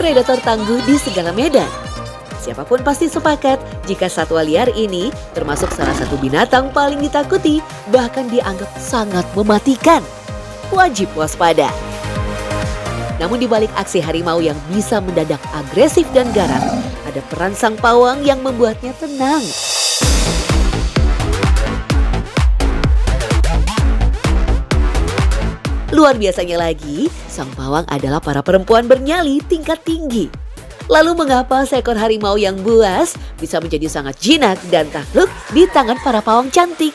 predator tangguh di segala medan. Siapapun pasti sepakat jika satwa liar ini termasuk salah satu binatang paling ditakuti, bahkan dianggap sangat mematikan. Wajib waspada. Namun di balik aksi harimau yang bisa mendadak agresif dan garang, ada peran sang pawang yang membuatnya tenang. Luar biasanya lagi, sang pawang adalah para perempuan bernyali tingkat tinggi. Lalu mengapa seekor harimau yang buas bisa menjadi sangat jinak dan takluk di tangan para pawang cantik?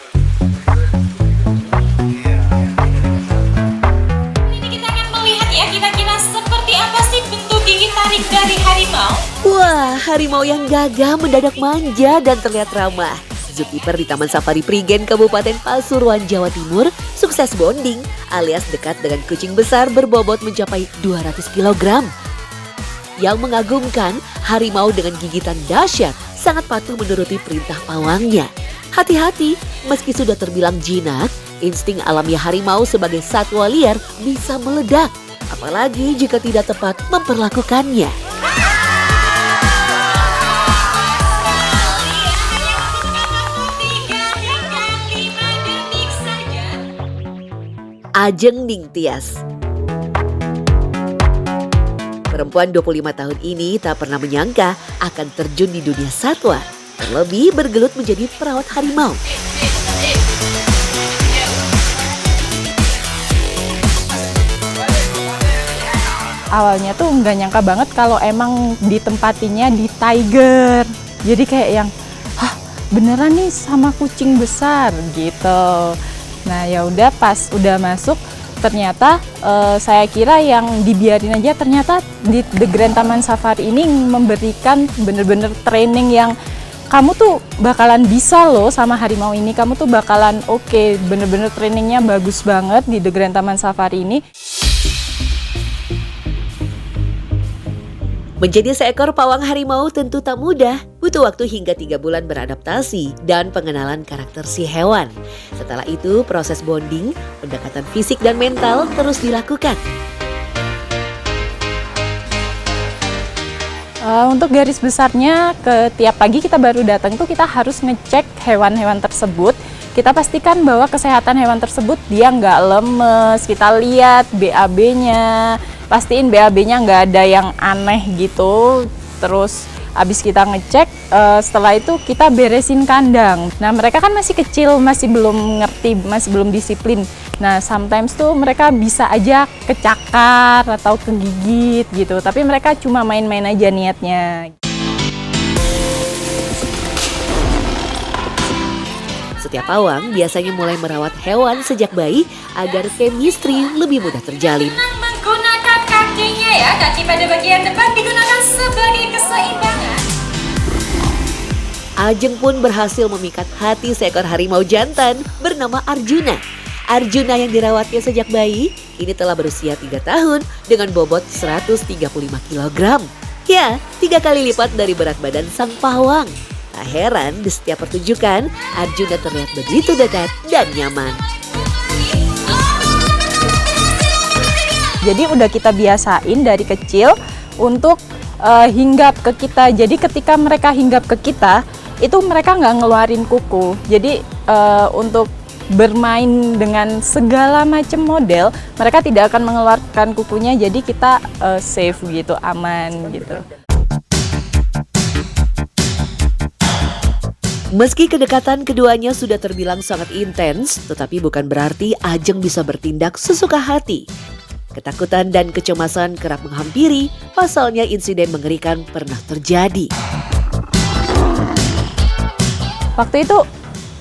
Ini kita akan melihat ya kira-kira seperti apa sih bentuk gigi tarik dari harimau. Wah, harimau yang gagah mendadak manja dan terlihat ramah. Zookeeper di Taman Safari Prigen, Kabupaten Pasuruan, Jawa Timur, sukses bonding alias dekat dengan kucing besar berbobot mencapai 200 kg. Yang mengagumkan, harimau dengan gigitan dahsyat sangat patuh menuruti perintah pawangnya. Hati-hati, meski sudah terbilang jinak, insting alamiah harimau sebagai satwa liar bisa meledak. Apalagi jika tidak tepat memperlakukannya. Ajeng Ningtyas. Perempuan 25 tahun ini tak pernah menyangka akan terjun di dunia satwa. Terlebih bergelut menjadi perawat harimau. Awalnya tuh nggak nyangka banget kalau emang ditempatinya di tiger. Jadi kayak yang, beneran nih sama kucing besar gitu. Nah ya udah pas udah masuk ternyata saya kira yang dibiarin aja, ternyata di The Grand Taman Safari ini memberikan bener-bener training yang kamu tuh bakalan bisa loh sama harimau ini, kamu tuh bakalan oke, bener-bener trainingnya bagus banget di The Grand Taman Safari ini. Menjadi seekor pawang harimau tentu tak mudah, butuh waktu hingga 3 bulan beradaptasi dan pengenalan karakter si hewan. Setelah itu proses bonding, pendekatan fisik dan mental terus dilakukan. Untuk garis besarnya, tiap pagi kita baru datang tuh kita harus ngecek hewan-hewan tersebut. Kita pastikan bahwa kesehatan hewan tersebut dia nggak lemes, kita lihat BAB-nya, pastiin BAB-nya nggak ada yang aneh gitu. Terus abis kita ngecek, setelah itu kita beresin kandang. Nah mereka kan masih kecil, masih belum ngerti, masih belum disiplin. Nah sometimes tuh mereka bisa aja kecakar atau kegigit gitu, tapi mereka cuma main-main aja niatnya. Setiap pawang biasanya mulai merawat hewan sejak bayi agar chemistry lebih mudah terjalin. Menggunakan kakinya ya, kaki pada bagian depan digunakan sebagai keseimbangan. Ajeng pun berhasil memikat hati seekor harimau jantan bernama Arjuna. Arjuna yang dirawatnya sejak bayi, kini telah berusia 3 tahun dengan bobot 135 kg. Ya, 3 kali lipat dari berat badan sang pawang. Tak heran di setiap pertunjukan, Arjuna terlihat begitu dekat dan nyaman. Jadi udah kita biasain dari kecil untuk hinggap ke kita. Jadi ketika mereka hinggap ke kita, itu mereka nggak ngeluarin kuku. Jadi untuk bermain dengan segala macam model, mereka tidak akan mengeluarkan kukunya. Jadi kita safe gitu, aman gitu. Meski kedekatan keduanya sudah terbilang sangat intens, tetapi bukan berarti Ajeng bisa bertindak sesuka hati. Ketakutan dan kecemasan kerap menghampiri, pasalnya insiden mengerikan pernah terjadi. Waktu itu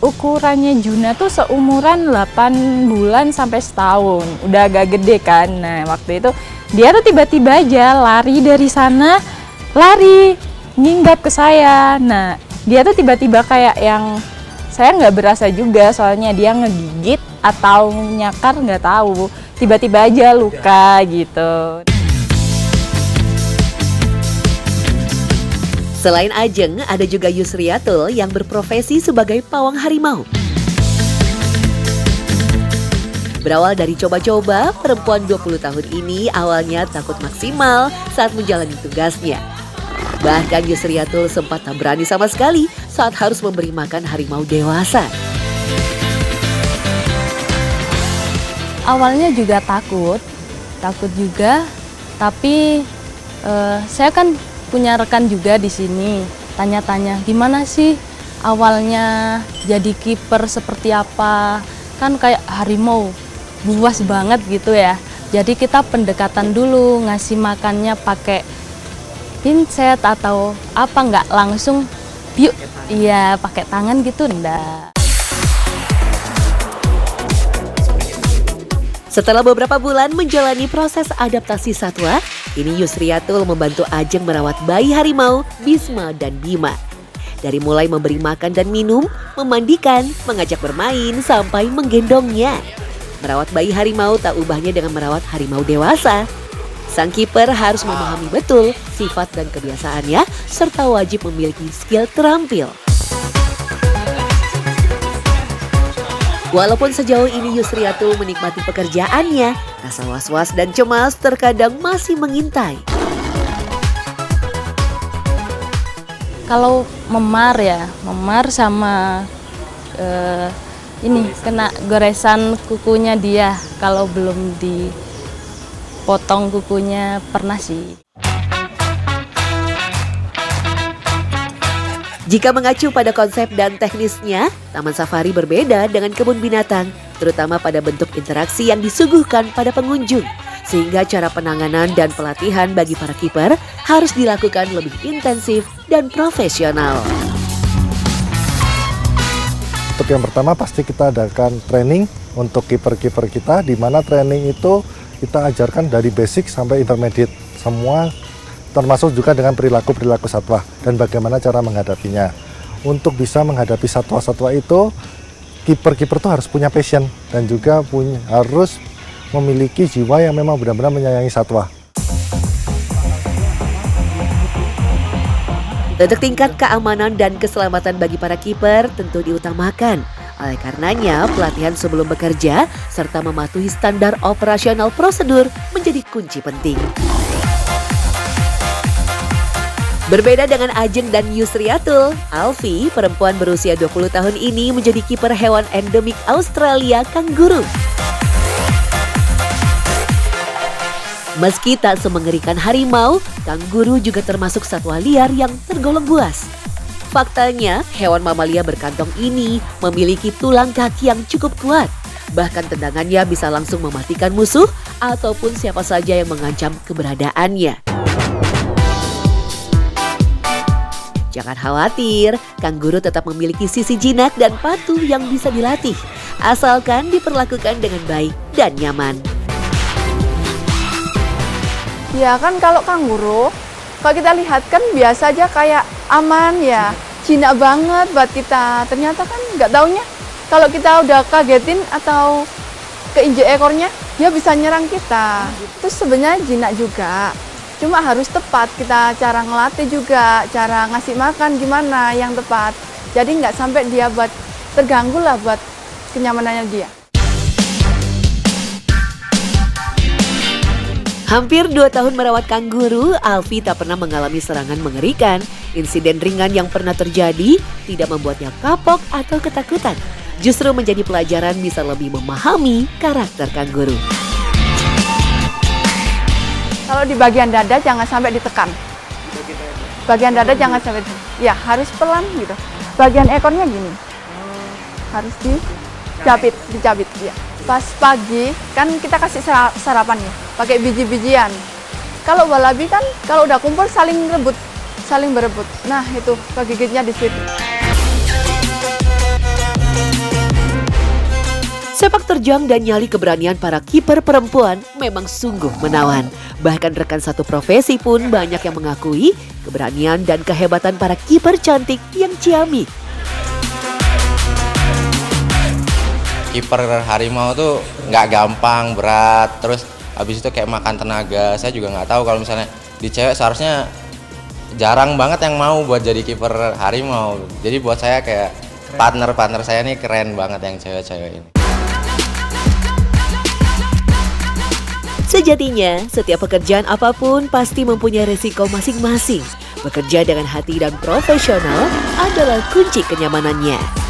ukurannya Juna tuh seumuran 8 bulan sampai setahun, udah agak gede kan. Nah waktu itu dia tuh tiba-tiba aja lari dari sana, lari nginggap ke saya. Nah dia tuh tiba-tiba kayak yang saya nggak berasa juga, soalnya dia ngegigit atau nyakar nggak tahu, tiba-tiba aja luka gitu. Selain Ajeng, ada juga Yusriatul yang berprofesi sebagai pawang harimau. Berawal dari coba-coba, perempuan 20 tahun ini awalnya takut maksimal saat menjalani tugasnya. Bahkan Yusriatul sempat tak berani sama sekali saat harus memberi makan harimau dewasa. Awalnya juga takut juga, tapi saya kan punya rekan juga di sini. Tanya-tanya, gimana sih awalnya jadi kiper seperti apa? Kan kayak harimau, buas banget gitu ya. Jadi kita pendekatan dulu, ngasih makannya pakai pinset atau apa, nggak langsung yuk, iya pakai tangan gitu, enggak. Setelah beberapa bulan menjalani proses adaptasi satwa, kini Yusriatul membantu Ajeng merawat bayi harimau Bisma dan Bima. Dari mulai memberi makan dan minum, memandikan, mengajak bermain, sampai menggendongnya. Merawat bayi harimau tak ubahnya dengan merawat harimau dewasa. Sang kiper harus memahami betul sifat dan kebiasaannya, serta wajib memiliki skill terampil. Walaupun sejauh ini Yusriatul menikmati pekerjaannya, rasa was-was dan cemas terkadang masih mengintai. Kalau memar sama ini kena goresan kukunya dia kalau belum dipotong kukunya, pernah sih. Jika mengacu pada konsep dan teknisnya, Taman Safari berbeda dengan kebun binatang, terutama pada bentuk interaksi yang disuguhkan pada pengunjung. Sehingga cara penanganan dan pelatihan bagi para kiper harus dilakukan lebih intensif dan profesional. Untuk yang pertama pasti kita adakan training untuk kiper-kiper kita, di mana training itu kita ajarkan dari basic sampai intermediate semua, termasuk juga dengan perilaku-perilaku satwa dan bagaimana cara menghadapinya. Untuk bisa menghadapi satwa-satwa itu, kiper-kiper itu harus punya passion dan juga harus memiliki jiwa yang memang benar-benar menyayangi satwa. Untuk tingkat keamanan dan keselamatan bagi para kiper tentu diutamakan. Oleh karenanya, pelatihan sebelum bekerja serta mematuhi standar operasional prosedur menjadi kunci penting. Berbeda dengan Ajeng dan Yusriatul, Alfi, perempuan berusia 20 tahun ini menjadi kiper hewan endemik Australia, kanguru. Meski tak semengerikan harimau, kanguru juga termasuk satwa liar yang tergolong buas. Faktanya, hewan mamalia berkantong ini memiliki tulang kaki yang cukup kuat. Bahkan tendangannya bisa langsung mematikan musuh ataupun siapa saja yang mengancam keberadaannya. Jangan khawatir, kanguru tetap memiliki sisi jinak dan patuh yang bisa dilatih, asalkan diperlakukan dengan baik dan nyaman. Ya kan kalau kanguru, kalau kita lihat kan biasa aja kayak aman ya, jinak banget buat kita. Ternyata kan nggak taunya kalau kita udah kagetin atau keinjek ekornya, dia bisa nyerang kita. Terus sebenarnya jinak juga, cuma harus tepat kita cara ngelatih juga, cara ngasih makan gimana yang tepat. Jadi nggak sampai dia buat terganggu lah buat kenyamanannya dia. Hampir 2 tahun merawat kanguru, Alfi tak pernah mengalami serangan mengerikan. Insiden ringan yang pernah terjadi tidak membuatnya kapok atau ketakutan. Justru menjadi pelajaran bisa lebih memahami karakter kanguru. Kalau di bagian dada jangan sampai ditekan. Bagian dada jangan sampai ya harus pelan gitu. Bagian ekornya gini. Harus dicabit ya. Pas pagi kan kita kasih sarapan ya, pakai biji-bijian. Kalau walabi kan kalau udah kumpul saling berebut. Nah, itu kegigitnya di situ. Sepak terjang dan nyali keberanian para kiper perempuan memang sungguh menawan. Bahkan rekan satu profesi pun banyak yang mengakui keberanian dan kehebatan para kiper cantik yang ciamik. Kiper harimau tuh nggak gampang, berat, terus habis itu kayak makan tenaga. Saya juga nggak tahu kalau misalnya di cewek seharusnya jarang banget yang mau buat jadi kiper harimau. Jadi buat saya kayak partner saya nih keren banget yang cewek-cewek ini. Sejatinya, setiap pekerjaan apapun pasti mempunyai resiko masing-masing. Bekerja dengan hati dan profesional adalah kunci kenyamanannya.